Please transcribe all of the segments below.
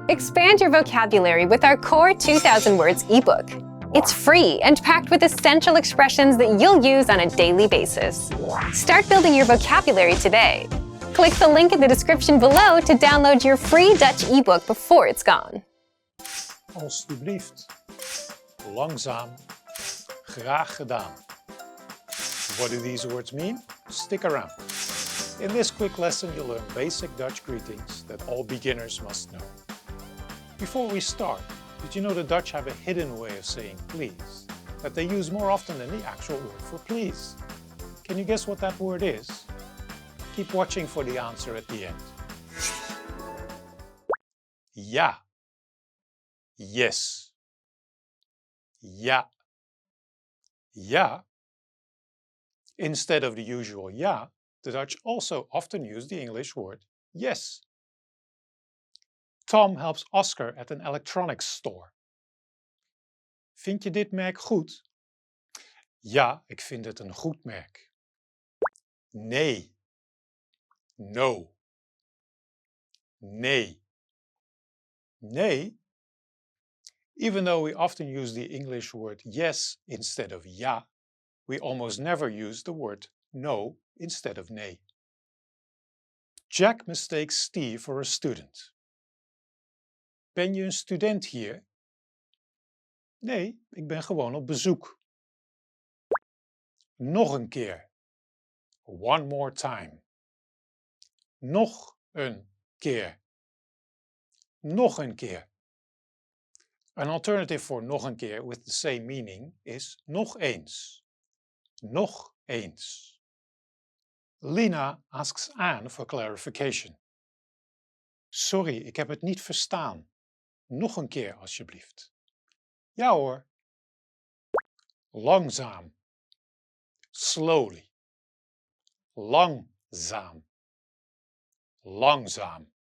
Expand your vocabulary with our Core 2000 Words ebook. It's free and packed with essential expressions that you'll use on a daily basis. Start building your vocabulary today. Click the link in the description below to download your free Dutch ebook before it's gone. Alsjeblieft. Langzaam. Graag gedaan. What do these words mean? Stick around. In this quick lesson you'll learn basic Dutch greetings that all beginners must know. Before we start, did you know the Dutch have a hidden way of saying please that they use more often than the actual word for please? Can you guess what that word is? Keep watching for the answer at the end. Ja. Yes. Ja. Ja. Instead of the usual ja, the Dutch also often use the English word yes. Tom helps Oscar at an electronics store. Vind je dit merk goed? Ja, ik vind het een goed merk. Nee. No. Nee. Nee. Even though we often use the English word yes instead of ja, we almost never use the word no instead of nee. Jack mistakes Steve for a student. Ben je een student hier? Nee, ik ben gewoon op bezoek. Nog een keer. One more time. Nog een keer. Nog een keer. An alternative for nog een keer with the same meaning is nog eens. Nog eens. Lina asks Anne for clarification. Sorry, ik heb het niet verstaan. Nog een keer alsjeblieft. Ja hoor. Langzaam. Slowly. Langzaam. Langzaam.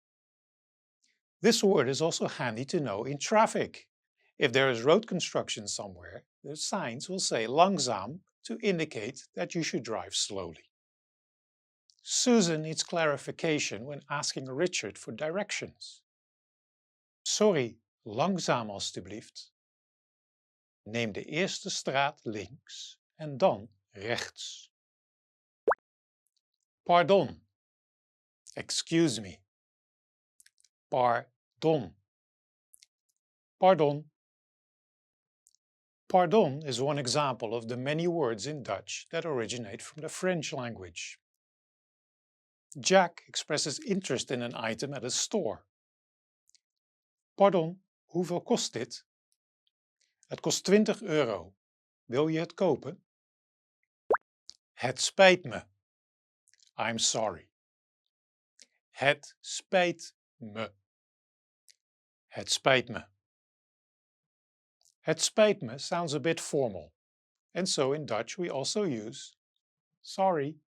This word is also handy to know in traffic. If there is road construction somewhere, the signs will say langzaam to indicate that you should drive slowly. Susan needs clarification when asking Richard for directions. Sorry, langzaam alstublieft. Neem de eerste straat links en dan rechts. Pardon. Excuse me. Pardon. Pardon. Pardon is one example of the many words in Dutch that originate from the French language. Jack expresses interest in an item at a store. Pardon, hoeveel kost dit? Het kost €20. Wil je het kopen? Het spijt me. I'm sorry. Het spijt me. Het spijt me. Het spijt me sounds a bit formal, and so in Dutch we also use sorry.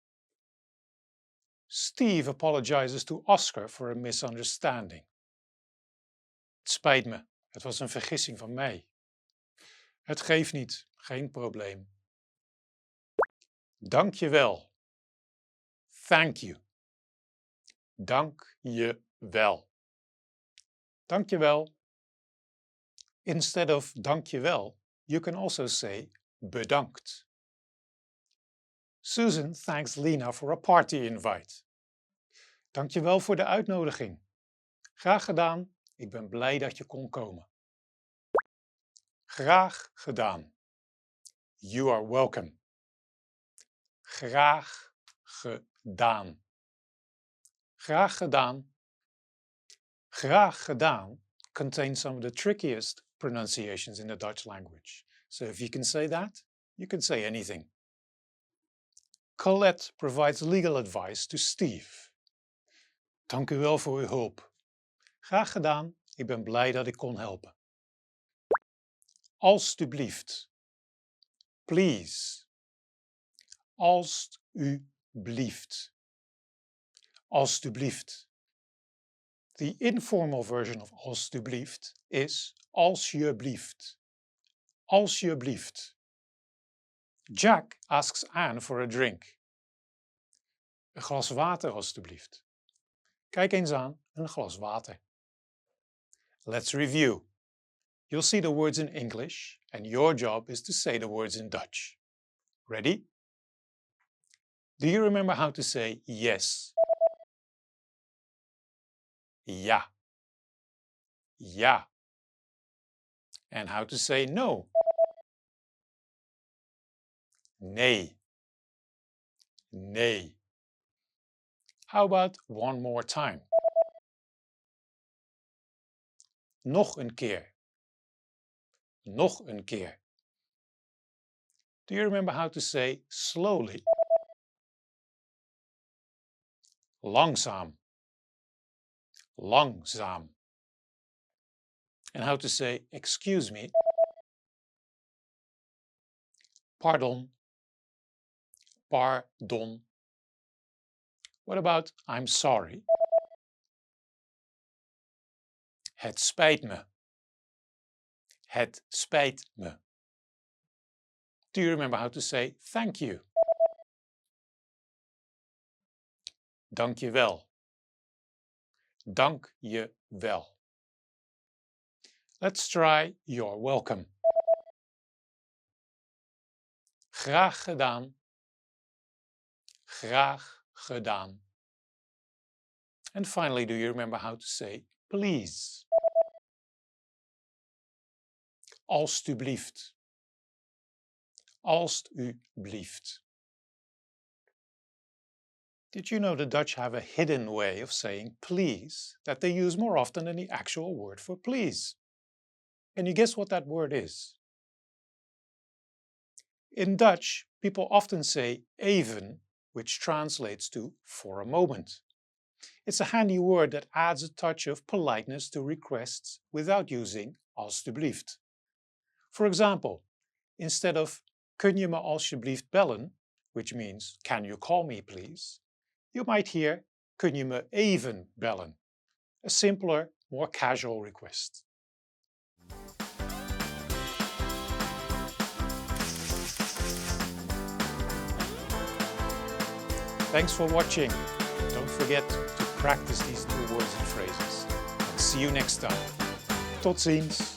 Steve apologizes to Oscar for a misunderstanding. Het spijt me, het was een vergissing van mij. Het geeft niet, geen probleem. Dank je wel. Thank you. Dank je wel. Dank je wel. Instead of dank je wel, you can also say bedankt. Susan thanks Lina for a party invite. Dank je wel voor de uitnodiging. Graag gedaan, ik ben blij dat je kon komen. Graag gedaan. You are welcome. Graag gedaan. Graag gedaan. Graag gedaan contains some of the trickiest pronunciations in the Dutch language. So if you can say that, you can say anything. Colette provides legal advice to Steve. Dank u wel voor uw hulp. Graag gedaan, ik ben blij dat ik kon helpen. Alstublieft. Please. Alstublieft. Alstublieft. The informal version of alstublieft is alsjeblieft. Alsjeblieft. Jack asks Anne for a drink. Een glas water alstublieft. Kijk eens aan, een glas water. Let's review. You'll see the words in English, and your job is to say the words in Dutch. Ready? Do you remember how to say yes? Ja. Ja. And how to say no? Nee. Nee. How about one more time? Nog een keer. Nog een keer. Do you remember how to say slowly? Langzaam. Langzaam. And how to say excuse me? Pardon. Pardon. What about I'm sorry? Het spijt me. Het spijt me. Do you remember how to say thank you? Dank je wel. Dank je wel. Let's try you're welcome. Graag gedaan. Graag gedaan. And finally, do you remember how to say please? Alstublieft. Alstublieft. Did you know the Dutch have a hidden way of saying please that they use more often than the actual word for please? Can you guess what that word is? In Dutch, people often say even, which translates to for a moment. It's a handy word that adds a touch of politeness to requests without using alstublieft. For example, instead of kun je me alsjeblieft bellen, which means can you call me please, you might hear kun je me even bellen, a simpler, more casual request. Thanks for watching. Don't forget to practice these new words and phrases. And see you next time. Tot ziens.